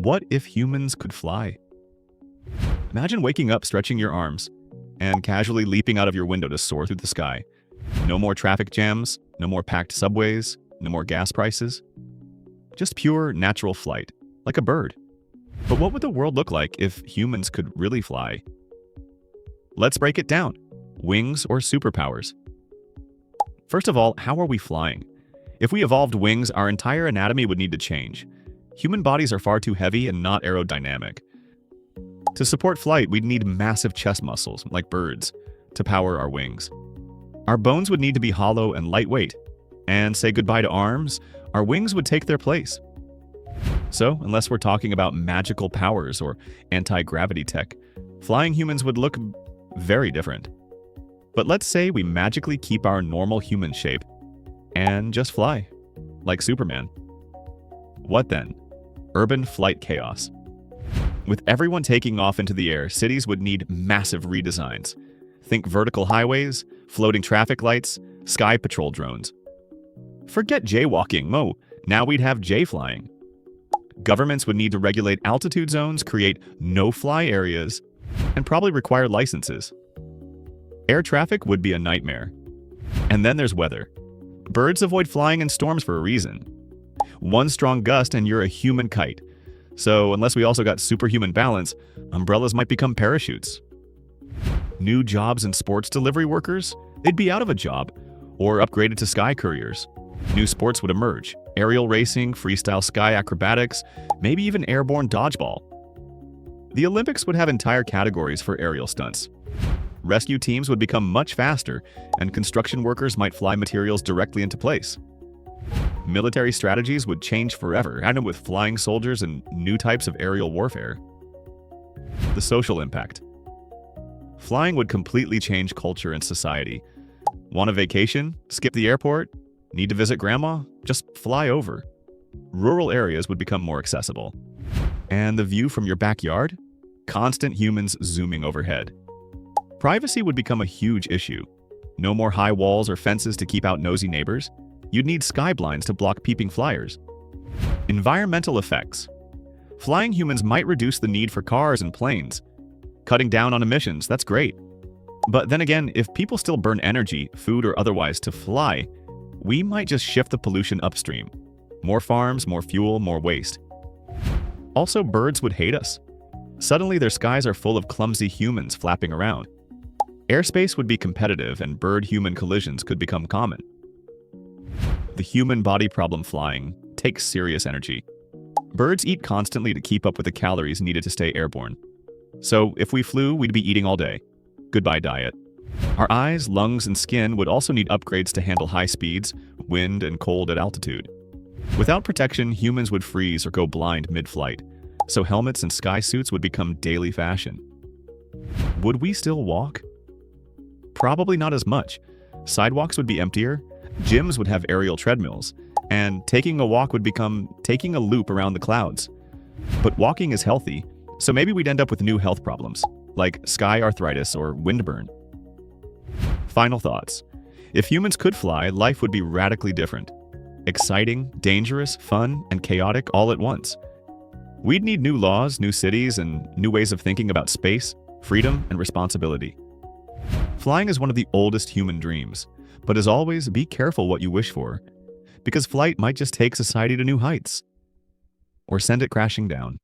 What if humans could fly? Imagine waking up stretching your arms and casually leaping out of your window to soar through the sky. No more traffic jams, no more packed subways, no more gas prices. Just pure natural flight, like a bird. But what would the world look like if humans could really fly? Let's break it down. Wings or superpowers? First of all, how are we flying? If we evolved wings, our entire anatomy would need to change. Human bodies are far too heavy and not aerodynamic. To support flight, we'd need massive chest muscles, like birds, to power our wings. Our bones would need to be hollow and lightweight. And say goodbye to arms, our wings would take their place. So, unless we're talking about magical powers or anti-gravity tech, flying humans would look very different. But let's say we magically keep our normal human shape and just fly, like Superman. What then? Urban flight chaos. With everyone taking off into the air, cities would need massive redesigns. Think vertical highways, floating traffic lights, sky patrol drones. Forget jaywalking, now we'd have J-flying. Governments would need to regulate altitude zones, create no-fly areas, and probably require licenses. Air traffic would be a nightmare. And then there's weather. Birds avoid flying in storms for a reason. One strong gust and you're a human kite. So unless we also got superhuman balance, umbrellas might become parachutes. New jobs in sports delivery workers? They'd be out of a job, or upgraded to sky couriers. New sports would emerge: aerial racing, freestyle sky acrobatics, maybe even airborne dodgeball. The Olympics would have entire categories for aerial stunts. Rescue teams would become much faster, and construction workers might fly materials directly into place. Military strategies would change forever, added with flying soldiers and new types of aerial warfare. The social impact. Flying would completely change culture and society. Want a vacation? Skip the airport? Need to visit grandma? Just fly over. Rural areas would become more accessible. And the view from your backyard? Constant humans zooming overhead. Privacy would become a huge issue. No more high walls or fences to keep out nosy neighbors. You'd need sky blinds to block peeping flyers. Environmental effects. Flying humans might reduce the need for cars and planes. Cutting down on emissions, that's great. But then again, if people still burn energy, food or otherwise, to fly, we might just shift the pollution upstream. More farms, more fuel, more waste. Also, birds would hate us. Suddenly, their skies are full of clumsy humans flapping around. Airspace would be competitive and bird-human collisions could become common. The human body problem: flying takes serious energy. Birds eat constantly to keep up with the calories needed to stay airborne. So if we flew, we'd be eating all day. Goodbye diet. Our eyes, lungs, and skin would also need upgrades to handle high speeds, wind, and cold at altitude. Without protection, humans would freeze or go blind mid-flight, so helmets and sky suits would become daily fashion. Would we still walk? Probably not as much. Sidewalks would be emptier, gyms would have aerial treadmills, and taking a walk would become taking a loop around the clouds. But walking is healthy, so maybe we'd end up with new health problems, like sky arthritis or windburn. Final thoughts. If humans could fly, life would be radically different. Exciting, dangerous, fun, and chaotic all at once. We'd need new laws, new cities, and new ways of thinking about space, freedom, and responsibility. Flying is one of the oldest human dreams, but as always, be careful what you wish for, because flight might just take society to new heights, or send it crashing down.